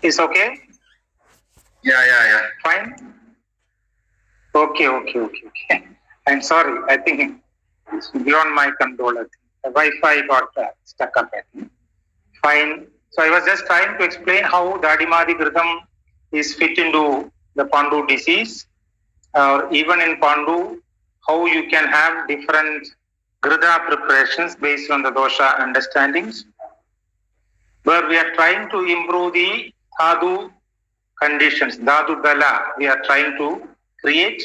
Is okay? Yeah. Fine? Okay. I'm sorry. I think it's beyond my control. I think the Wi-Fi got stuck up. I think. Fine. So I was just trying to explain how Dadimadi Gridam is fit into the Pandu disease, or even in Pandu, how you can have different Grida preparations based on the dosha understandings, where we are trying to improve the Dhatu conditions, Dhatu Dala, we are trying to create.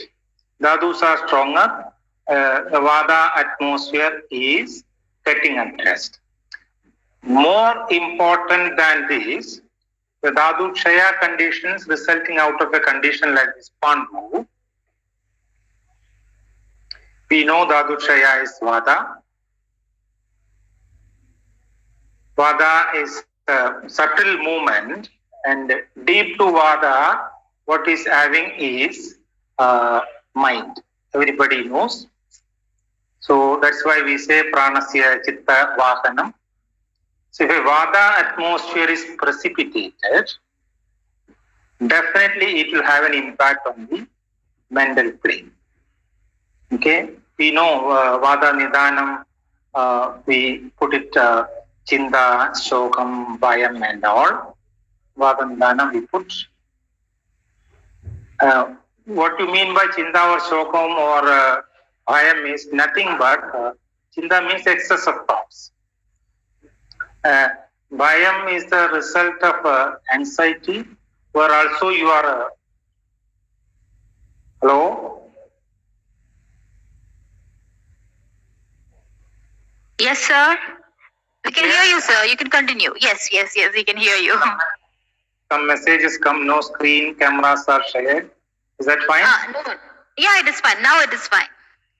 Dhadus are stronger. The Vada atmosphere is getting addressed. More important than this, the Dhatu Kshaya conditions resulting out of a condition like this Pandu. We know Dhatu Kshaya is Vada. Vada is a subtle movement, and deep to Vada, what is having is mind. Everybody knows. So that's why we say Pranasya Chitta Vahanam. So if a Vada atmosphere is precipitated, definitely it will have an impact on the mental plane. Okay, we know Vada Nidanam, we put it Chinda, Shokam, Bhayam and all. Vada Nidanam we put. What you mean by Chinda or Shokam or Bhayam is nothing but Chinda means excess of thoughts. Bhayam is the result of anxiety, where also you are. Hello? Yes, sir. We can hear you, sir. You can continue. Yes, we can hear you. Some messages come, no screen, cameras are shared. Is that fine? No. Yeah, it is fine. Now it is fine.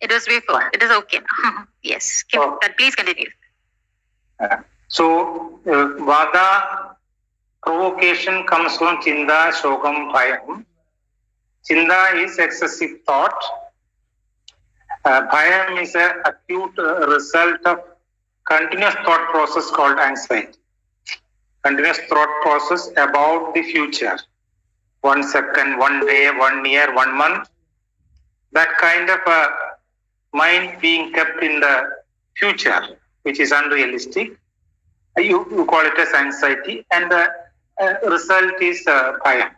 It was before. It is okay now. Yes. Please continue. So, Vada provocation comes from Chinda, Shokam, Bhayam. Chinda is excessive thought. Bhayam is an acute result of continuous thought process called anxiety. Continuous thought process about the future. 1 second, 1 day, 1 year, 1 month. That kind of mind being kept in the future, which is unrealistic. You call it as anxiety, and the result is bhayam.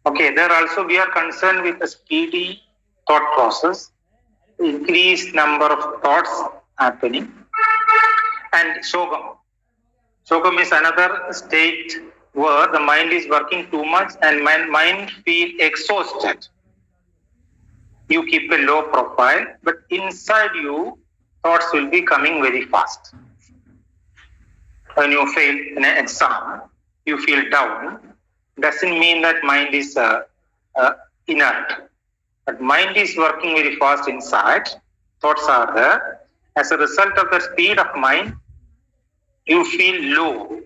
Okay, there also we are concerned with a speedy thought process, increased number of thoughts happening, and shogam. Shogam is another state where the mind is working too much and mind feel exhausted. You keep a low profile, but inside you, thoughts will be coming very fast. When you fail in an exam, you feel down. Doesn't mean that mind is inert. But mind is working very fast inside. Thoughts are there. As a result of the speed of mind, you feel low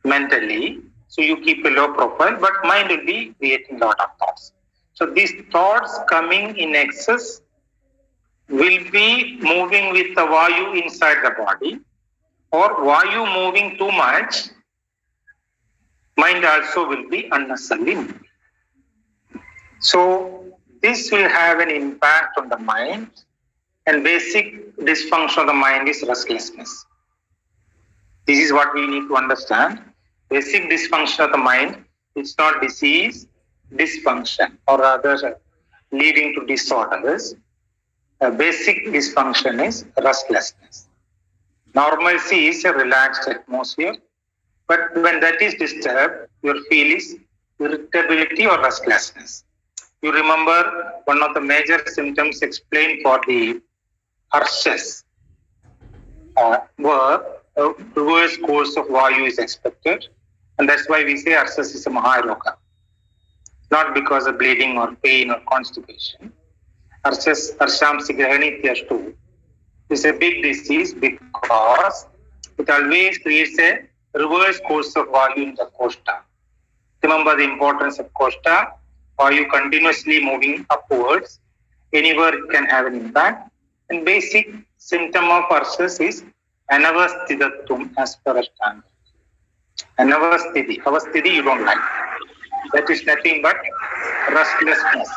mentally. So you keep a low profile, but mind will be creating a lot of thoughts. So these thoughts coming in excess will be moving with the Vayu inside the body, or Vayu moving too much, mind also will be unnecessarily moving. So this will have an impact on the mind, and basic dysfunction of the mind is restlessness. This is what we need to understand. Basic dysfunction of the mind, it's not disease, dysfunction, or rather leading to disorders. Basic dysfunction is restlessness. Normalcy is a relaxed atmosphere, but when that is disturbed, your feel is irritability or restlessness. You remember one of the major symptoms explained for the arshas, where a reverse course of Vayu is expected, and that's why we say arshas is a Maharoga. Not because of bleeding or pain or constipation. Arsham Sigrahani Tyashtu is a big disease because it always creates a reverse course of Vayu in the Koshta. Remember the importance of Koshta. Vayu continuously moving upwards. Anywhere it can have an impact. And basic symptom of arshas is anavasthitatvam as per Ashtanga. And avasthiti you don't like. That is nothing but restlessness.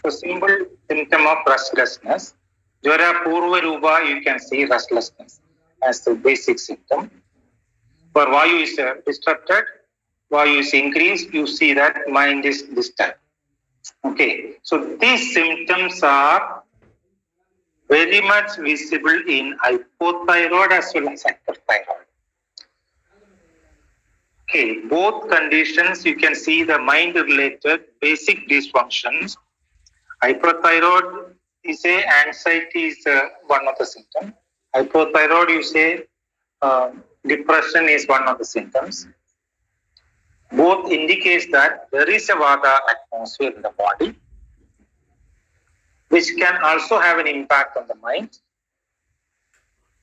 So simple symptom of restlessness. Jwara Purva Rupa, you can see restlessness as the basic symptom. For Vayu is disrupted, Vayu is increased, you see that mind is disturbed. Okay, so these symptoms are very much visible in hypothyroid as well as hyperthyroid. Okay, both conditions you can see the mind related basic dysfunctions. Hyperthyroid, you say anxiety is one of the symptoms. Hypothyroid, you say depression is one of the symptoms. Both indicates that there is a Vata atmosphere in the body, which can also have an impact on the mind.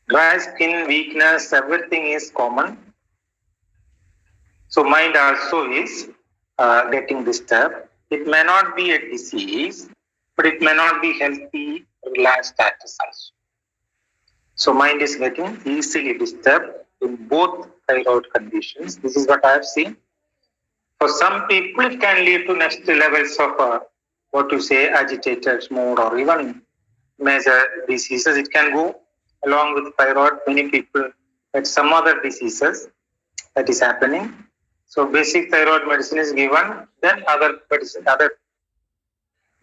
Dry skin, weakness, everything is common. So mind also is getting disturbed. It may not be a disease, but it may not be healthy, relaxed status also. So mind is getting easily disturbed in both thyroid conditions. This is what I have seen. For some people, it can lead to next levels of what you say agitated mood or even major diseases. It can go along with thyroid. Many people get some other diseases that is happening. So basic thyroid medicine is given, then other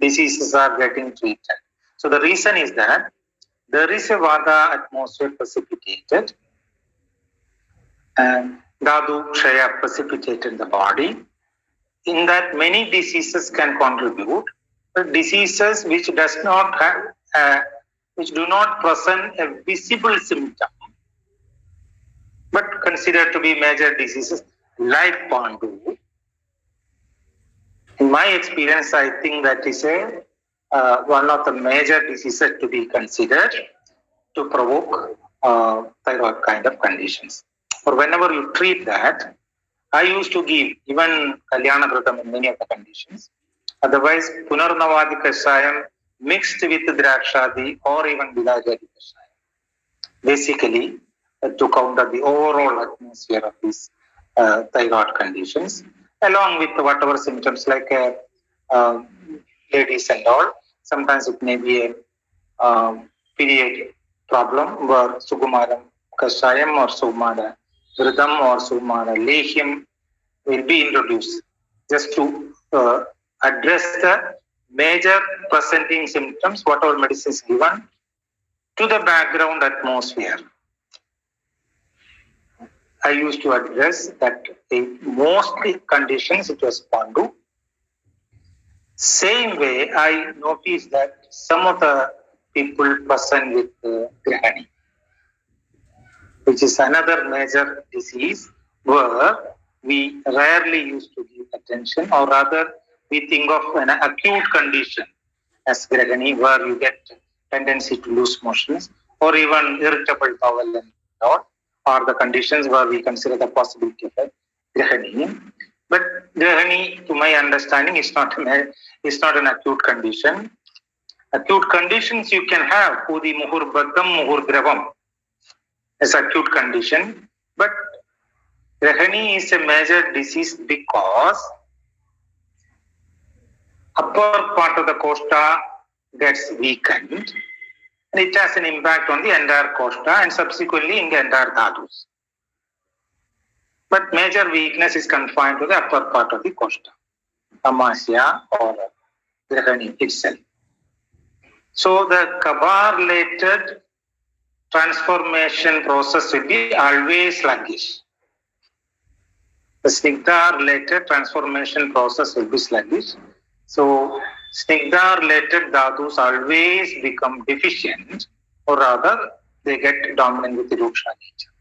diseases are getting treated. So the reason is that there is a Vata atmosphere precipitated and Dhatu Kshaya precipitated in the body. In that many diseases can contribute, but diseases which does not have, which do not present a visible symptom, but considered to be major diseases like Pandu. In my experience, I think that is one of the major diseases to be considered to provoke thyroid kind of conditions. Or whenever you treat that, I used to give even Kalyana Vratam in many of the conditions. Otherwise, Punarnavadi Kashayam mixed with Drakshadi or even Vilajadi Kashayam. Basically, to counter the overall atmosphere of these thyroid conditions, along with whatever symptoms like ladies and all. Sometimes it may be a period problem where Sukumaram Kashayam or Sumara Vridam or Sumara Lehyam will be introduced just to address the major presenting symptoms, whatever medicine is given, to the background atmosphere. I used to address that in mostly conditions it was Pandu. Same way, I noticed that some of the people present with Grahani, which is another major disease where we rarely used to give attention, or rather we think of an acute condition as Grahani, where you get tendency to lose motions or even irritable bowel and all, are the conditions where we consider the possibility of a Grahani. But Grahani, to my understanding, is not an acute condition. Acute conditions you can have Pudi Muhur Bhaddam Muhur Dravam as acute condition, but Grahani is a major disease because upper part of the costa gets weakened and it has an impact on the entire costa and subsequently in the entire dhatus. But major weakness is confined to the upper part of the costa, Amasya or Grahani itself. So the Kapha-related transformation process will be always sluggish. The Snigdha-related transformation process will be sluggish. So Snigdha-related dhatus always become deficient, or rather they get dominant with the Ruksha nature.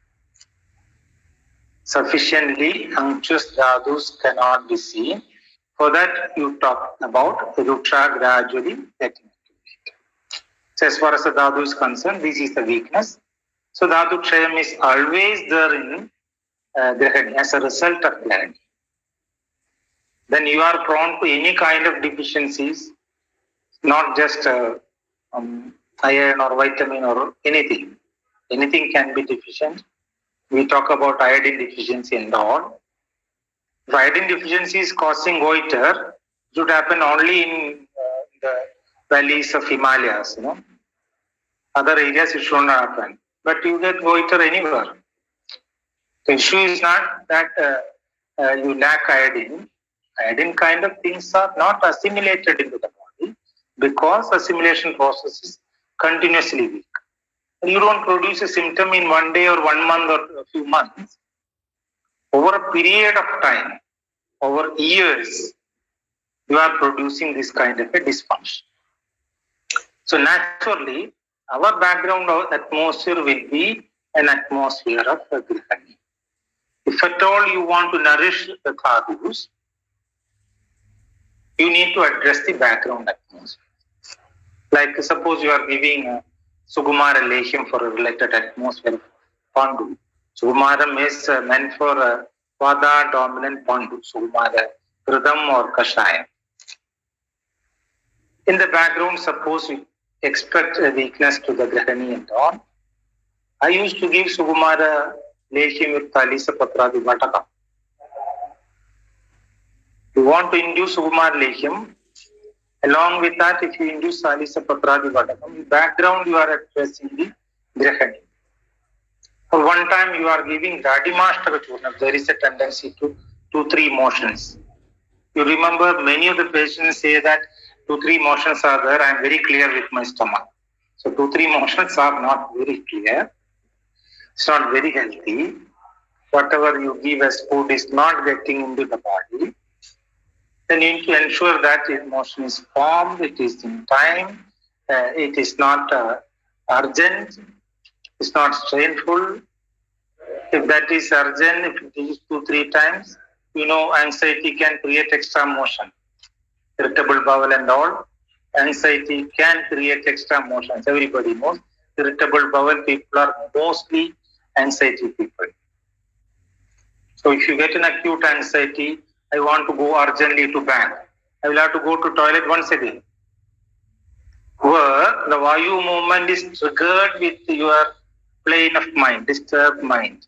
Sufficiently unctuous dhatus cannot be seen. For that you talk about Ruksha gradually getting accumulated. So as far as the dhatu is concerned, this is the weakness. So dhatu kshayam is always there in Grahani as a result of Grahani. Then you are prone to any kind of deficiencies, not just iron or vitamin or anything. Anything can be deficient. we talk about iodine deficiency and all. If iodine deficiency is causing goiter, it would happen only in the valleys of Himalayas, Other areas it should not happen. But you get goiter anywhere. The issue is not that you lack iodine. Iodine kind of things are not assimilated into the body because assimilation process is continuously weak. And you don't produce a symptom in 1 day or 1 month or a few months. Over a period of time, over years, you are producing this kind of a dysfunction. So naturally, our background atmosphere will be an atmosphere of Grihani. If at all you want to nourish the Dhadus, you need to address the background atmosphere. Like suppose you are giving Sukumara Lehyam for a related atmosphere of Pandu. Sukumaram is meant for Vada dominant Pandu, Sukumara, Hridam or Kashayam. In the background, suppose you expect a weakness to the Grihani and all. I used to give Sukumara Lehyam with Talisa Patradi Vataka. You want to induce Sukumara Lehyam. Along with that, if you induce Talisa Patradi Vataka, in background you are addressing the Grihani. For one time you are giving Radimastaka Churnam. There is a tendency to 2-3 motions. You remember many of the patients say that 2-3 motions are there. I am very clear with my stomach. So 2-3 motions are not very clear. It's not very healthy. Whatever you give as food is not getting into the body. Then you need to ensure that the motion is formed, it is in time, it is not urgent, it's not strainful. If that is urgent, if it is 2-3 times, anxiety can create extra motion. Irritable bowel and all, anxiety can create extra motions. Everybody knows irritable bowel people are mostly anxiety people. So if you get an acute anxiety, I want to go urgently to bank. I will have to go to toilet once a day. Where the Vayu movement is triggered with your plane of mind, disturbed mind.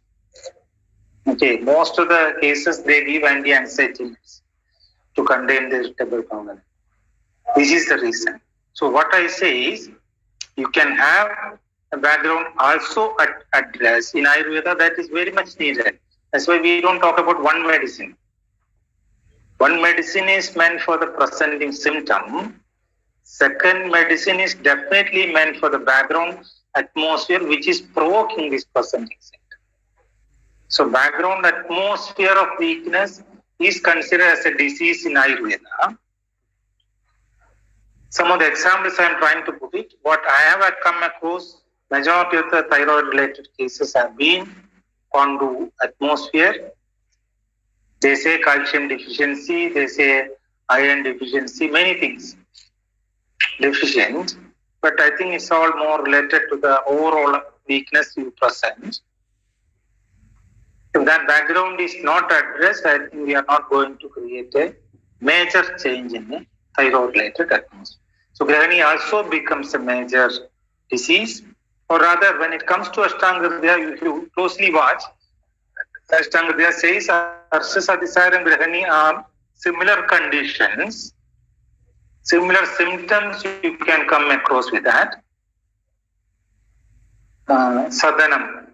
Okay, most of the cases they give anti-anxiety to contain the irritable bowel. This is the reason. So what I say is, you can have a background also addressed in Ayurveda. That is very much needed. That's why we don't talk about one medicine. One medicine is meant for the presenting symptom. Second medicine is definitely meant for the background atmosphere which is provoking this presenting symptom. So background atmosphere of weakness is considered as a disease in Ayurveda. Some of the examples I am trying to put it, what I have come across, majority of the thyroid related cases have been Pandu atmosphere. They say calcium deficiency, they say iron deficiency, many things deficient. But I think it's all more related to the overall weakness you present. If that background is not addressed, I think we are not going to create a major change in the thyroid related atmosphere. So Grihani also becomes a major disease, or rather when it comes to Ashtanga Hridaya, if you closely watch, Ashtanga Hridaya says Arshas, Adhisara and Grihani are similar conditions, similar symptoms you can come across with that. Sadhanam,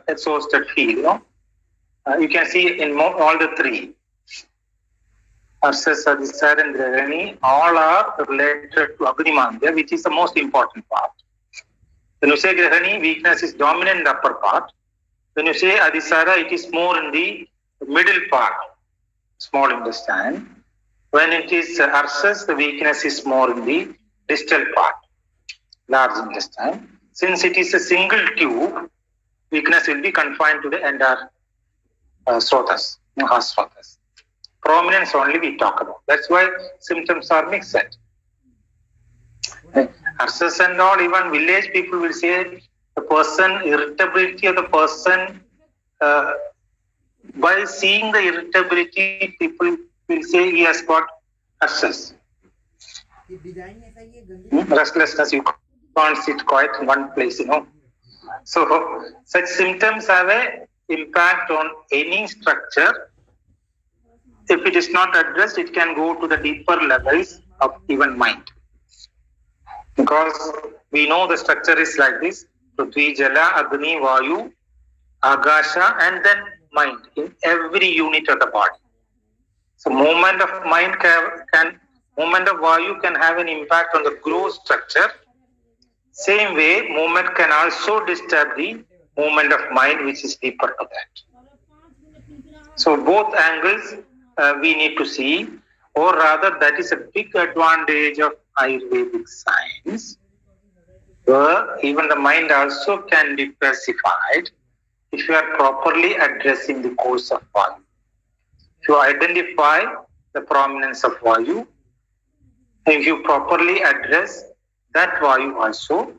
exhausted feel, you can see in all the three. Arshas, Adhisara and Grihani all are related to Agni-Mandya, which is the most important part. When you say Grihani, weakness is dominant in the upper part. When you say Adhisara, it is more in the middle part, small intestine. When it is Arshas, the weakness is more in the distal part, large intestine. Since it is a single tube, weakness will be confined to the entire srotas, Mahasrotas. Prominence only we talk about. That's why symptoms are mixed. Arshas and all, even village people will say the person, irritability of the person, by seeing the irritability, people will say he has got Arshas. Restlessness, you can't sit quiet in one place, So such symptoms have a impact on any structure. If it is not addressed, it can go to the deeper levels of even mind. Because we know the structure is like this: Prithvi, Jala, Agni, Vayu, Akasha, and then mind in every unit of the body. So movement of mind movement of Vayu can have an impact on the gross structure. Same way, movement can also disturb the movement of mind, which is deeper to that. So both angles we need to see, or rather that is a big advantage of Ayurvedic science, where even the mind also can be pacified if you are properly addressing the course of Vayu. If you identify the prominence of Vayu, if you properly address that Vayu also.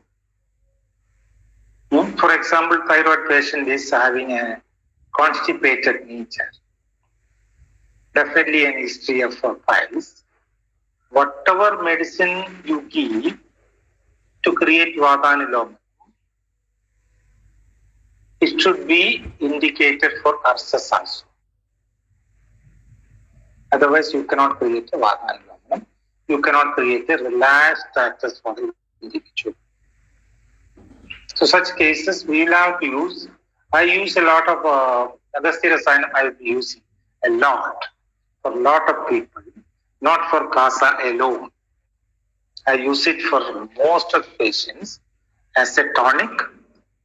For example, thyroid patient is having a constipated nature, definitely an history of piles. Whatever medicine you give to create Vataniloma, it should be indicated for ulcers also. Otherwise, you cannot create a Vataniloma. You cannot create a relaxed status for the individual. So such cases we will have to use. I use a lot of Agastya Rasayanam. I will be using a lot for a lot of people, not for Kasa alone. I use it for most of the patients as a tonic,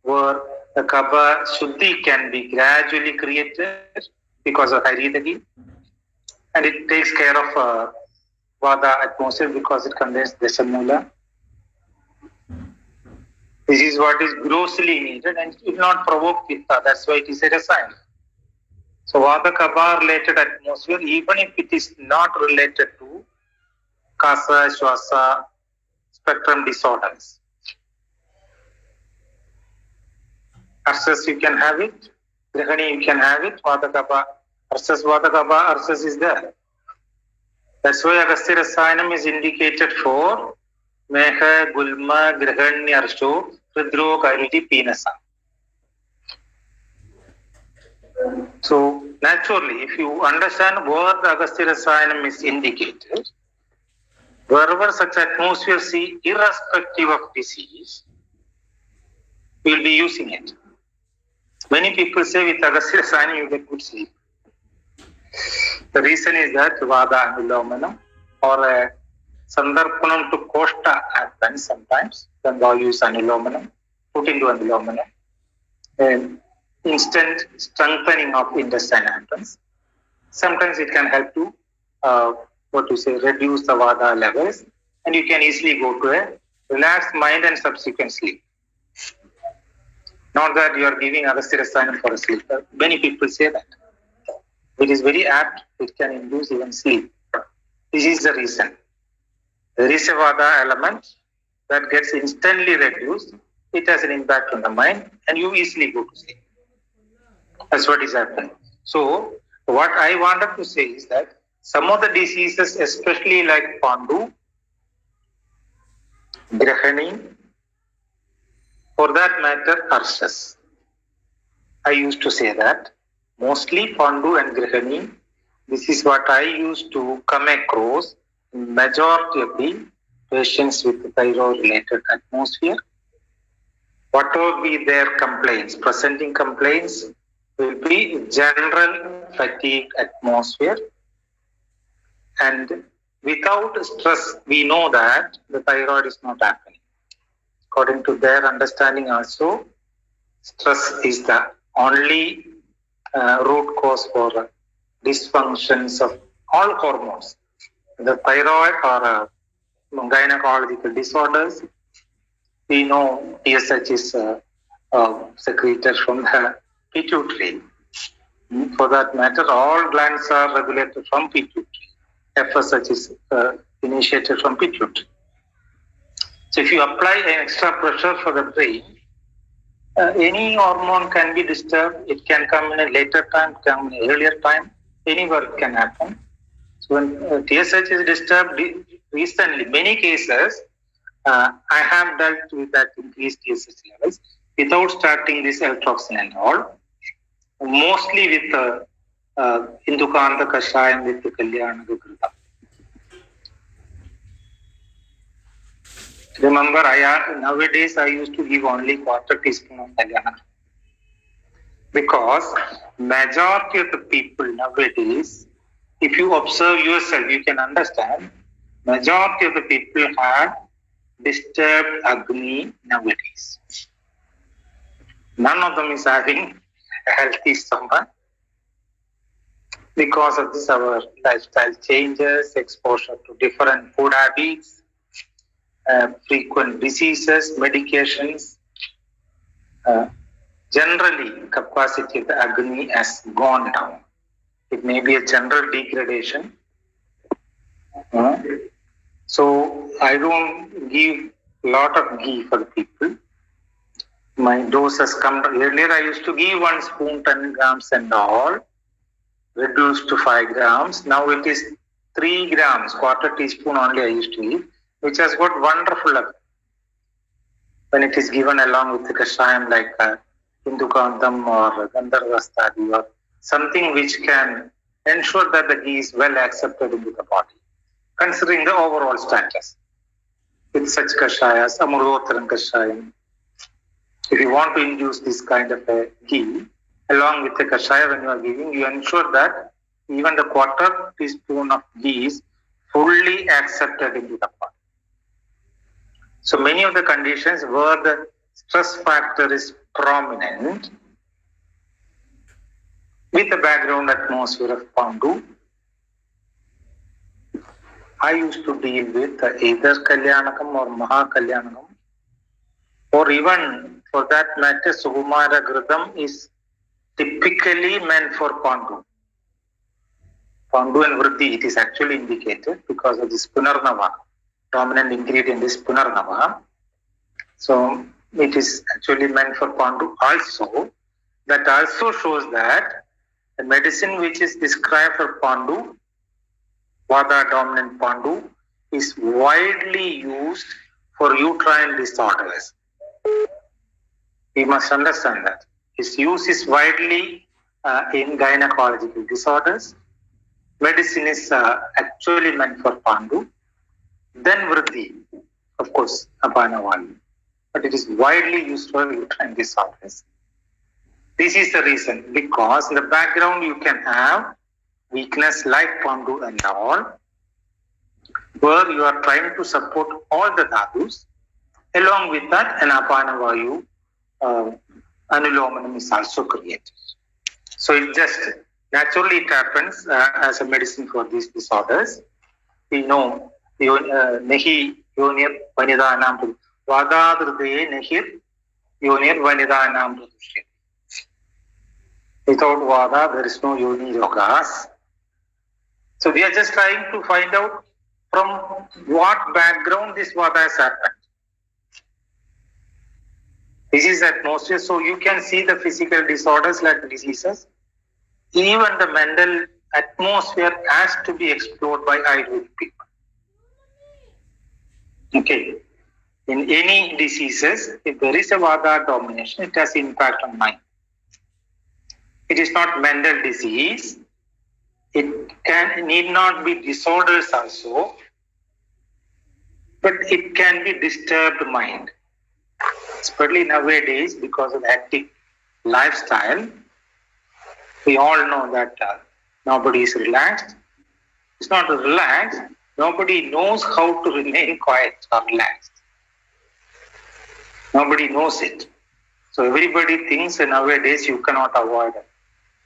where the Kapha Shuddhi can be gradually created because of Haridagi, and it takes care of Vata atmosphere because it contains Desamula. This is what is grossly needed, and it will not provoke Pitta. That's why it is a Rasayana. So Vata Kapha related atmosphere, even if it is not related to Kasa, Shwasa, spectrum disorders. Arthas you can have it, Grihani you can have it, Vata Kapha, Arthas is there. That's why Agastya Rasayanam is indicated for Meha, Gulma, Grihanya, Arsho, Hridrog, Kairiti, Pinasa. So naturally, if you understand what the Agastya Rasayanam is indicated, wherever such atmosphere see, irrespective of disease, we will be using it. Many people say with Agastya Rasayanam you get good sleep. The reason is that Vada Anulomana or a Sandarpanam to Koshta happens sometimes, then they'll use Anulomana, put into Anulomana. Instant strengthening of intestine happens. Sometimes it can help to reduce the Vada levels, and you can easily go to a relaxed mind and subsequent sleep. Not that you are giving Agastya Rasayanam for a sleep. Many people say that. It is very apt, it can induce even sleep. This is the reason. There is a Vada element that gets instantly reduced. It has an impact on the mind, and you easily go to sleep. That's what is happening. So, what I wanted to say is that some of the diseases, especially like Pandu, Grihani, for that matter, Arshas. I used to say that. Mostly Pandu and Grihani, this is what I used to come across in majority of the patients with thyroid-related atmosphere. Whatever be their complaints, presenting complaints will be general fatigue atmosphere. And without stress, we know that the thyroid is not happening. According to their understanding also, stress is the only root cause for dysfunctions of all hormones. The thyroid or gynecological disorders, we know TSH is secreted from the pituitary. For that matter, all glands are regulated from pituitary. FSH is initiated from pituitary. So if you apply an extra pressure for the brain, any hormone can be disturbed. It can come in a later time, come in an earlier time. Anywhere it can happen. So when TSH is disturbed recently, many cases, I have dealt with that increased TSH levels without starting this L-toxin and all. mostly with Indukanta Kashayam with the Kalyana Gurta. Remember, nowadays I used to give only quarter teaspoon of Kalyana. Because majority of the people nowadays, if you observe yourself, you can understand, majority of the people have disturbed Agni nowadays. None of them is having a healthy stomach. Because of this, our lifestyle changes, exposure to different food habits, frequent diseases, medications. Generally, capacity of the Agni has gone down. It may be a general degradation. So I don't give a lot of ghee for the people. My dose has come down. Earlier I used to give 1 spoon, 10 grams and all, reduced to 5 grams. Now it is 3 grams, quarter teaspoon only I used to give, which has got wonderful effect. When it is given along with the kashayam like Indukantam or Gandharvastadi or something which can ensure that the ghee is well accepted into the body, considering the overall status. With such kashayas, Amurotharan kashayam, if you want to induce this kind of a ghee, along with the kashaya when you are giving, you ensure that even the quarter teaspoon of ghee is fully accepted into the body. So many of the conditions where the stress factor is prominent, with the background atmosphere of Pandu, I used to deal with either Kalyanakam or Maha Kalyanakam, or even for that matter, Sukumara Ghritam is typically meant for Pandu. Pandu and Vriddhi, it is actually indicated because of this Punarnava. Dominant ingredient is Punarnava. So it is actually meant for Pandu also. That also shows that the medicine which is described for Pandu, Vata dominant Pandu, is widely used for uterine disorders. We must understand that. Its use is widely in gynecological disorders. Medicine is actually meant for Pandu. Then Vriddhi, of course, Apanavali. But it is widely used for uterine disorders. This is the reason, because in the background you can have weakness like Pandu and all, where you are trying to support all the dharus. Along with that, an Apanavayu anulomanam is also created. So it just naturally it happens as a medicine for these disorders. We know Nehi Yonir Vanidanam Vadadrude Nehir Yonir Vanidanam Pradushya. Without Vada, there is no Yoni Yogas. So we are just trying to find out from what background this Vada has happened. This is atmosphere, so you can see the physical disorders like diseases. Even the mental atmosphere has to be explored by Ayurvedic people. Okay. In any diseases, if there is a Vada domination, it has impact on mind. It is not mental disease. It need not be disorders also, but it can be disturbed mind. Especially nowadays, because of the hectic lifestyle, we all know that nobody is relaxed. It's not relaxed. Nobody knows how to remain quiet or relaxed. Nobody knows it. So everybody thinks that nowadays you cannot avoid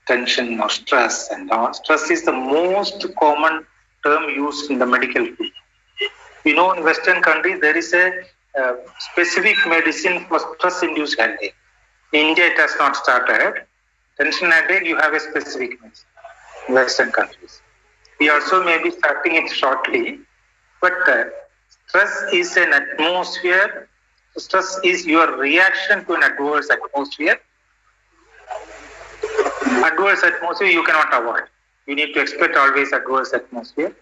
tension or stress and all. Stress is the most common term used in the medical field. You know, in Western countries, there is a specific medicine for stress-induced headache. In India, it has not started. Tension headache, you have a specific medicine in Western countries. We also may be starting it shortly, but stress is an atmosphere. Stress is your reaction to an adverse atmosphere. Adverse atmosphere you cannot avoid. You need to expect always adverse atmosphere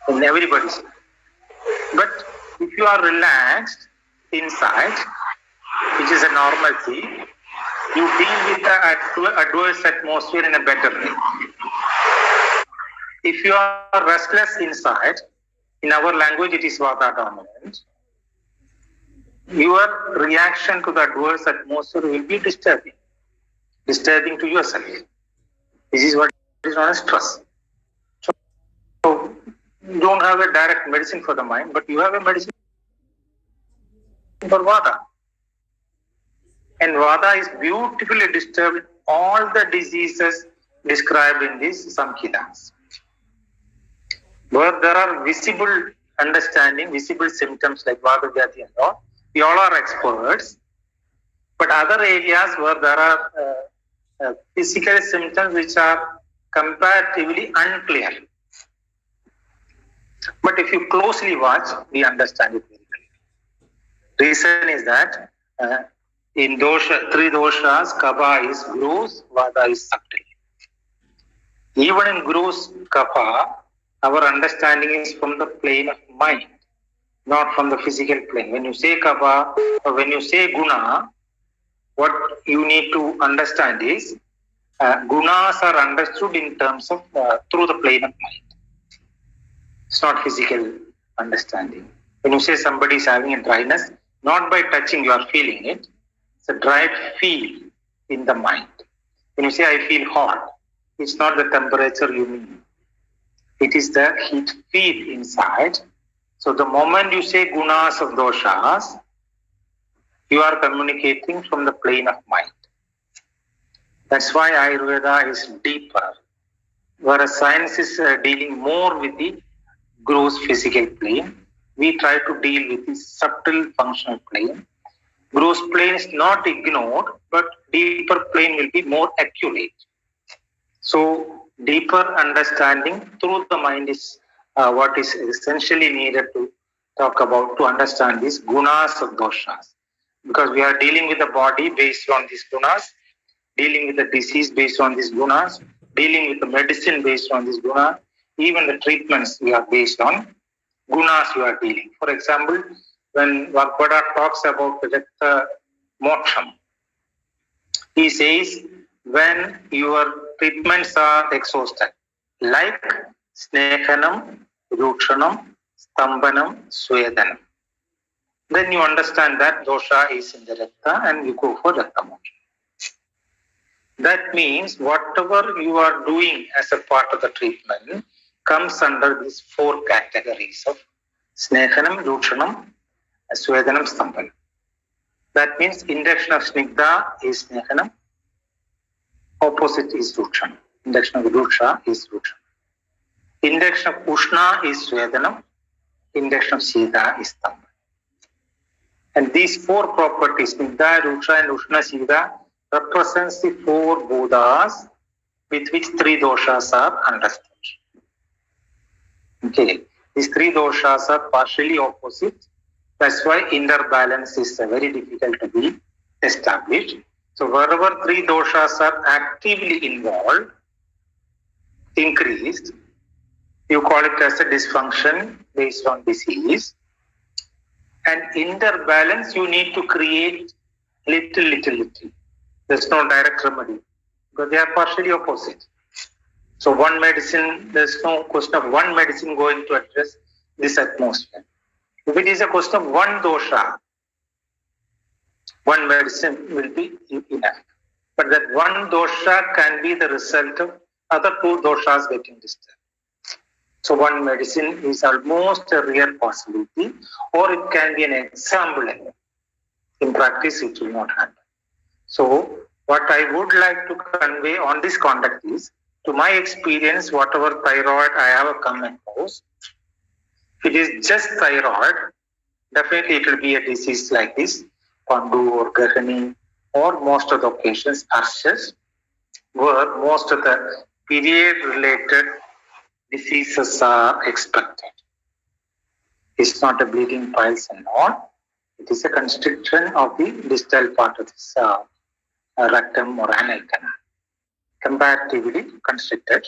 in everybody's life. But if you are relaxed inside, which is a normalcy, you deal with the adverse atmosphere in a better way. If you are restless inside, in our language it is Vata dominant, your reaction to the adverse atmosphere will be disturbing to yourself. This is what is known as stress. So you don't have a direct medicine for the mind, but you have a medicine for Vata. And Vata is beautifully disturbed all the diseases described in these Samhitas. Where there are visible understanding, visible symptoms like Vata Vyadhi and all, we all are experts. But other areas where there are physical symptoms which are comparatively unclear. But if you closely watch, we understand it very clearly. Reason is that in three doshas, Kapha is gross, Vata is subtle. Even in gross Kapha, our understanding is from the plane of mind, not from the physical plane. When you say Kapha or when you say Guna, what you need to understand is Gunas are understood in terms of through the plane of mind. It's not physical understanding. When you say somebody is having a dryness, not by touching you are feeling it. It's a dry feel in the mind. When you say I feel hot, it's not the temperature you mean. It is the heat feel inside. So the moment you say gunas of doshas, you are communicating from the plane of mind. That's why Ayurveda is deeper, whereas science is dealing more with the gross physical plane. We try to deal with the subtle functional plane. Gross plane is not ignored, but deeper plane will be more accurate. So deeper understanding through the mind is what is essentially needed to talk about to understand these gunas of doshas. Because we are dealing with the body based on these gunas, dealing with the disease based on these gunas, dealing with the medicine based on these gunas, even the treatments we are based on gunas you are dealing. For example, when Vagbhada talks about the moksham, he says when your treatments are exhausted, like snehanam, rukshanam, stambanam, swedanam, then you understand that dosha is in the rakta and you go for rakta moksha. That means whatever you are doing as a part of the treatment comes under these four categories of snehanam, rukshanam, swedanam, stambanam. That means induction of snigdha is snehanam, opposite is rukshanam. Induction of ruksha is rukshanam. Induction of ushna is swedanam, induction of sida is stambanam. And these four properties, snigdha, ruksha and ushna, sida, represents the four bodhas with which three doshas are understood. Okay, these three doshas are partially opposite. That's why inner balance is very difficult to be established. So wherever three doshas are actively involved, increased, you call it as a dysfunction based on disease. And inner balance you need to create little. There's no direct remedy because they are partially opposite. So one medicine, there's no question of one medicine going to address this atmosphere. If it is a question of one dosha, one medicine will be enough. But that one dosha can be the result of other two doshas getting disturbed. So one medicine is almost a rare possibility, or it can be an example. In practice, it will not happen. So what I would like to convey on this conduct is, to my experience, whatever thyroid I have come across, if it is just thyroid, definitely it will be a disease like this, Pandu or Grahani, or most of the occasions abscess, where most of the period-related diseases are expected. It's not a bleeding piles and all. It is a constriction of the distal part of this rectum or anal canal. Comparatively constricted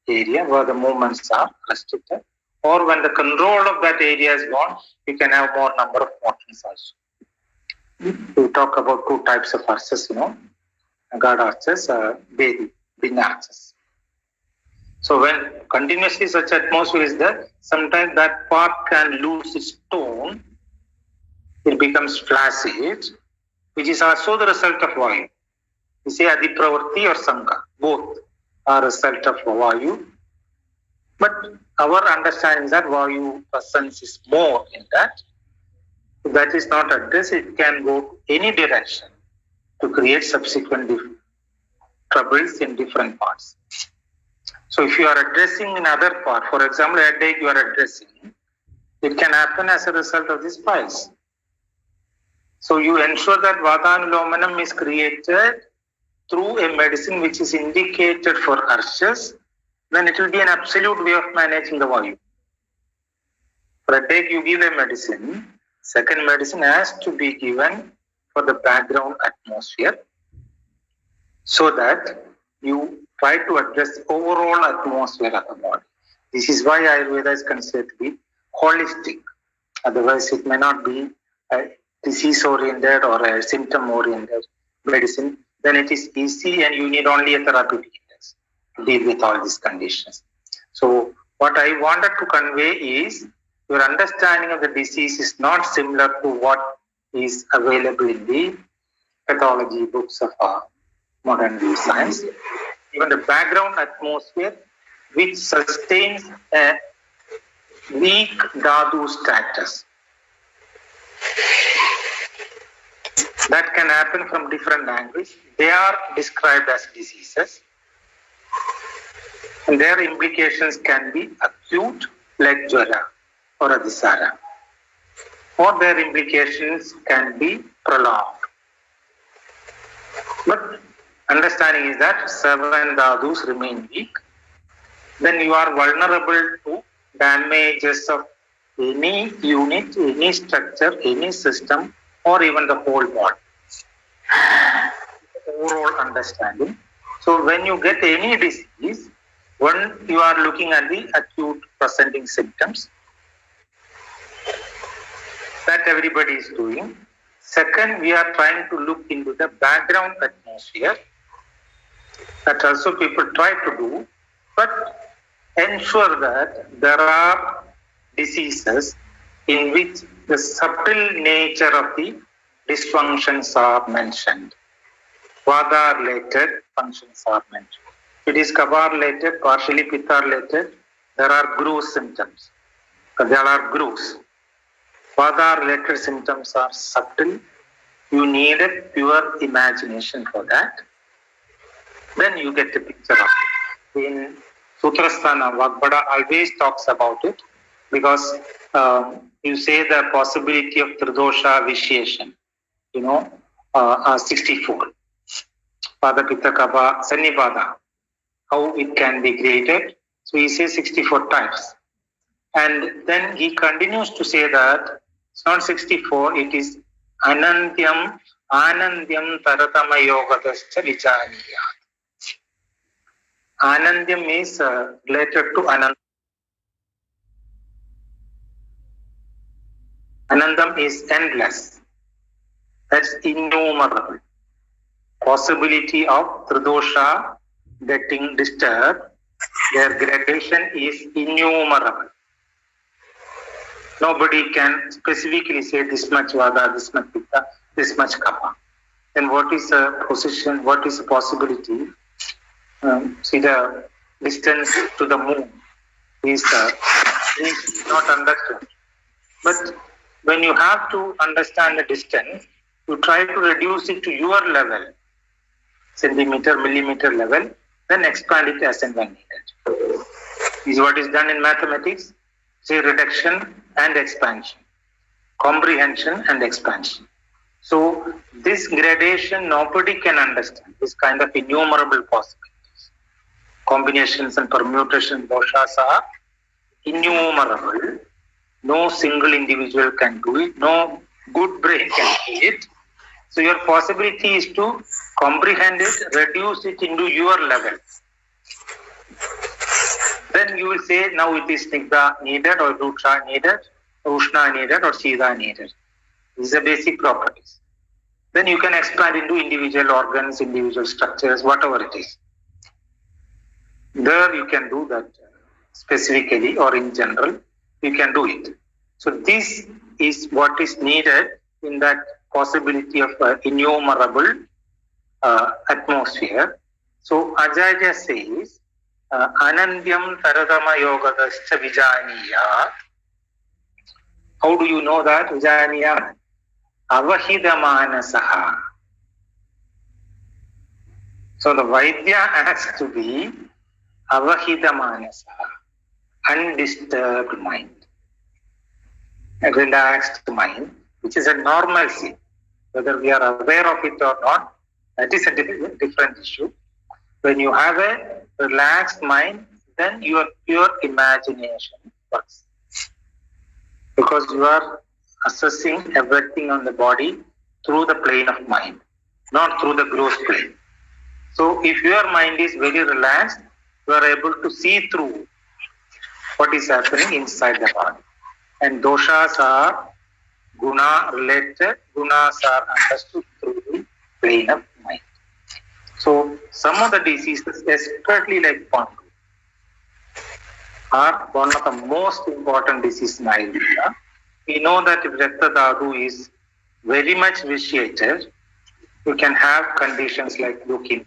area where the movements are restricted, or when the control of that area is gone, you can have more number of motions also. We talk about two types of abscess, guard arches, Bedi, bin arches. So when continuously such atmosphere is there, sometimes that part can lose its tone. It becomes flaccid, which is also the result of Vayu. We say Adipravarti or Sangha, both are a result of Vayu. But our understanding is that Vayu presence is more in that. If that is not addressed, it can go any direction to create subsequent troubles in different parts. So if you are addressing in other part, for example, headache you are addressing, it can happen as a result of these piles. So you ensure that Vadanulomanam is created through a medicine which is indicated for arches, then it will be an absolute way of managing the Vayu. For a day you give a medicine, second medicine has to be given for the background atmosphere so that you try to address the overall atmosphere of the body. This is why Ayurveda is considered to be holistic. Otherwise, it may not be a disease-oriented or a symptom-oriented medicine. Then it is easy and you need only a therapeutic index to deal with all these conditions. So what I wanted to convey is your understanding of the disease is not similar to what is available in the pathology books of modern science. Even the background atmosphere which sustains a weak dhatu status. That can happen from different angles. They are described as diseases. And their implications can be acute, like Jwara or Adhisara. Or their implications can be prolonged. But understanding is that 7 dhadus remain weak. Then you are vulnerable to damages of any unit, any structure, any system, or even the whole body. Overall understanding. So when you get any disease, one, you are looking at the acute presenting symptoms that everybody is doing. Second, we are trying to look into the background atmosphere. That also people try to do, but ensure that there are diseases in which the subtle nature of the dysfunctions are mentioned. Vata-related functions are mentioned. It is Kapha-related, partially Pitta-related. There are Guru symptoms. There are Gurus. Vata-related symptoms are subtle. You need a pure imagination for that. Then you get a picture of it. In Sutrasthana, Vagbhada always talks about it because you say the possibility of Tridosha vitiation, 64. Pada, Pitta, Kapha, Sannipada, how it can be created. So he says 64 times. And then he continues to say that it's not 64, it is Anandyam Taratama Yogadascha Vichaniyat. Anandyam is related to Anand. Anandam is endless. That's innumerable. Possibility of Tridosha getting disturbed, their gradation is innumerable. Nobody can specifically say this much Vada, this much Pitta, this much Kapha. Then what is the position, what is the possibility? See the distance to the moon is not understood. But when you have to understand the distance, you try to reduce it to your level, centimeter, millimeter level, then expand it as and when needed. This is what is done in mathematics. Say reduction and expansion, comprehension and expansion. So this gradation nobody can understand, this kind of innumerable possibilities. Combinations and permutation doshas are innumerable. No single individual can do it, no good brain can do it. So your possibility is to comprehend it, reduce it into your level. Then you will say, now it is Snigdha needed or Ruksha needed, Ushna needed or Sida needed. These are basic properties. then you can expand into individual organs, individual structures, whatever it is. There you can do that specifically or in general, you can do it. So this is what is needed in that possibility of innumerable atmosphere. So Acharya says, Anandyam Taradama Yogadascha Vijaniya. How do you know that? Vijaniya? Avahidamanasaha. So the Vaidya has to be Avahidamanasaha, undisturbed mind, a relaxed mind, which is a normalcy. Whether we are aware of it or not, that is a different issue. When you have a relaxed mind, then your pure imagination works. Because you are assessing everything on the body through the plane of mind, not through the gross plane. So if your mind is very relaxed, you are able to see through what is happening inside the body. And doshas are guna related, gunas are understood through the plane of mind. So some of the diseases, especially like Pandu, are one of the most important diseases in Ayurveda. We know that if Rakta Dhatu is very much vitiated, you can have conditions like leukemia.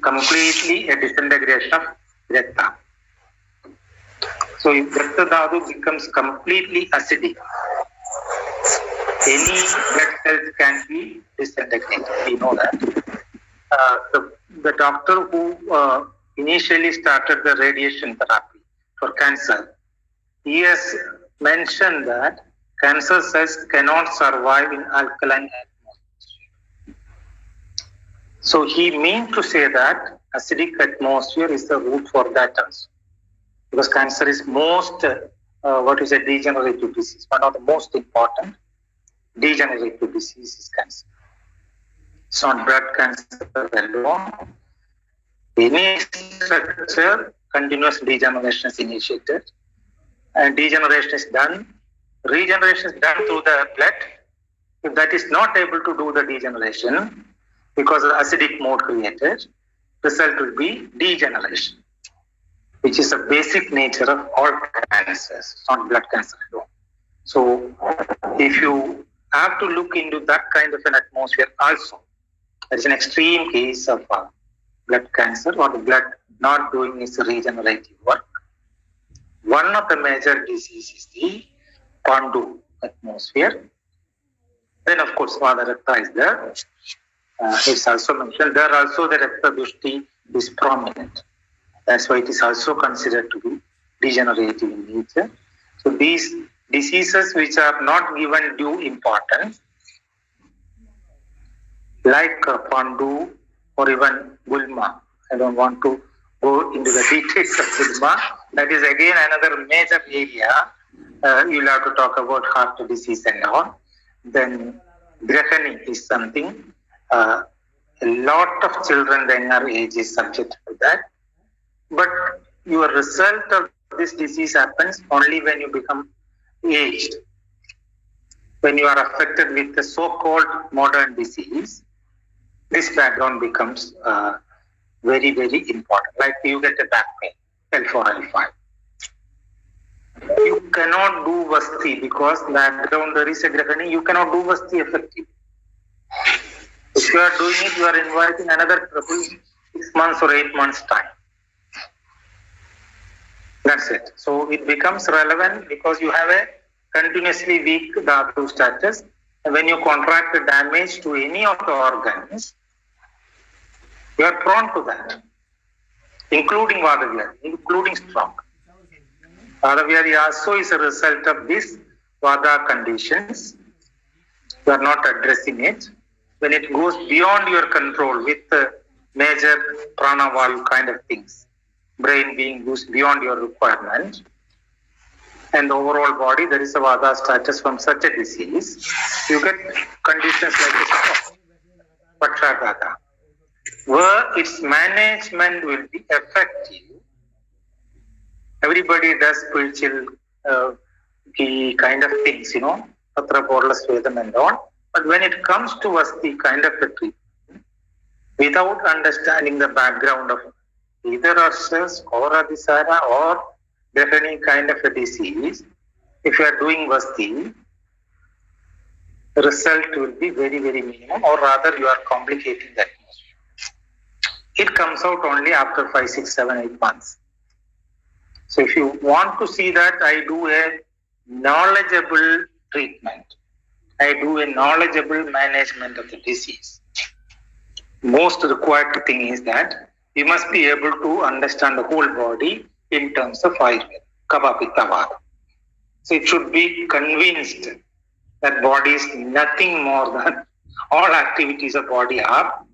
Completely a disintegration of Rakta. So if Rakta Dhatu becomes completely acidic, any blood cells can be disintegrated. We know that. The doctor who initially started the radiation therapy for cancer, he has mentioned that cancer cells cannot survive in alkaline atmosphere. So he means to say that acidic atmosphere is the root for that also. Because cancer is most, degenerative disease. One of the most important degenerative disease is cancer. It's not blood cancer alone. Any structure, continuous degeneration is initiated. And degeneration is done. Regeneration is done through the blood. If that is not able to do the degeneration, because of the acidic mode created, result will be degeneration, which is the basic nature of all cancers, not blood cancer alone. So if you have to look into that kind of an atmosphere also, there is an extreme case of blood cancer or the blood not doing its regenerative work. One of the major diseases is the Pandu atmosphere. Then of course Vata Rakta is there. It's also mentioned there also the Rakta Dushti is prominent. That's why it is also considered to be degenerative in nature. So these diseases which are not given due importance, like Pandu or even Gulma. I don't want to go into the details of Gulma. That is again another major area. You'll have to talk about heart disease and all. Then Grahani is something. A lot of children in our age is subject to that. But your result of this disease happens only when you become aged. When you are affected with the so-called modern disease, this background becomes very, very important. Like you get a back pain, L4, L5. You cannot do Vasti because background there is a Grahani, you cannot do Vasti effectively. If you are doing it, you are inviting another trouble 6 months or 8 months time. That's it. So it becomes relevant because you have a continuously weak Dhatu status. And when you contract the damage to any of the organs, you are prone to that, including Vata, including stroke. Vata also is a result of these Vata conditions. You are not addressing it. When it goes beyond your control with major prana valve kind of things, brain being used beyond your requirement, and the overall body, there is a Vata status from such a disease, you get conditions like this, Patragata, where its management will be effective. Everybody does spiritual kind of things, Patra Porla Svedam and on. But when it comes to Vasti kind of a treatment, without understanding the background of either ulcers or Adhisara or any kind of a disease, if you are doing Vasti, the result will be very, very minimum, or rather you are complicating that. It comes out only after 5, 6, 7, 8 months. So if you want to see that, I do a knowledgeable treatment. I do a knowledgeable management of the disease. Most required thing is that we must be able to understand the whole body in terms of Ayurveda, Kapha Pitta Vata. So it should be convinced that body is nothing more than all activities of body are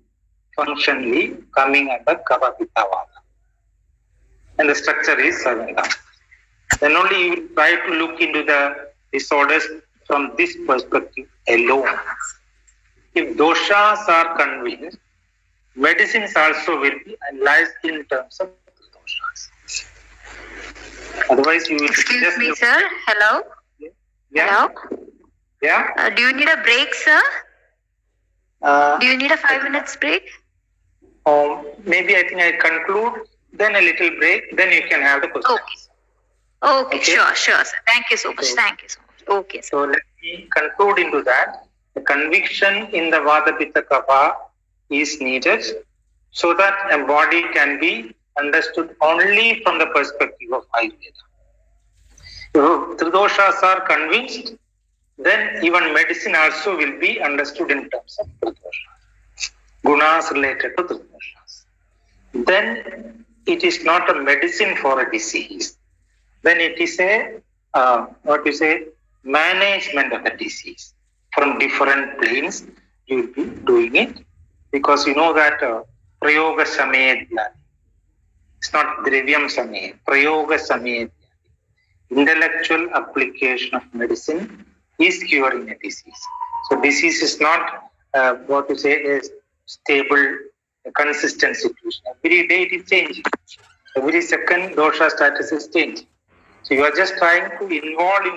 functionally coming under Kapha Pitta Vata. And the structure is Savanda. Then only you will try to look into the disorders from this perspective alone. If doshas are convinced, medicines also will be analyzed in terms of doshas. Otherwise, you will Excuse just me, sir. Hello? Yeah. Hello? Yeah. Do you need a break, sir? Do you need a 5 minutes break? Maybe I think I conclude, then a little break, then you can have the questions. Okay, sure, sir. Thank you so much. Thank you so much. Okay, sir. So let me conclude into that. The conviction in the Vata Pitta Kapha is needed so that a body can be understood only from the perspective of Ayurveda. If Tridoshas are convinced, then even medicine also will be understood in terms of Tridoshas. Gunas related to Tridoshas. Then it is not a medicine for a disease. Then it is a management of the disease. From different planes, you will be doing it. Because you know that Prayoga Samayat Dhyani. It's not Dravyam Samayat. Prayoga Samayat Dhyani. Intellectual application of medicine is curing a disease. So disease is not a stable, a consistent situation. Every day it is changing. Every second dosha status is changing. So you are just trying to involve in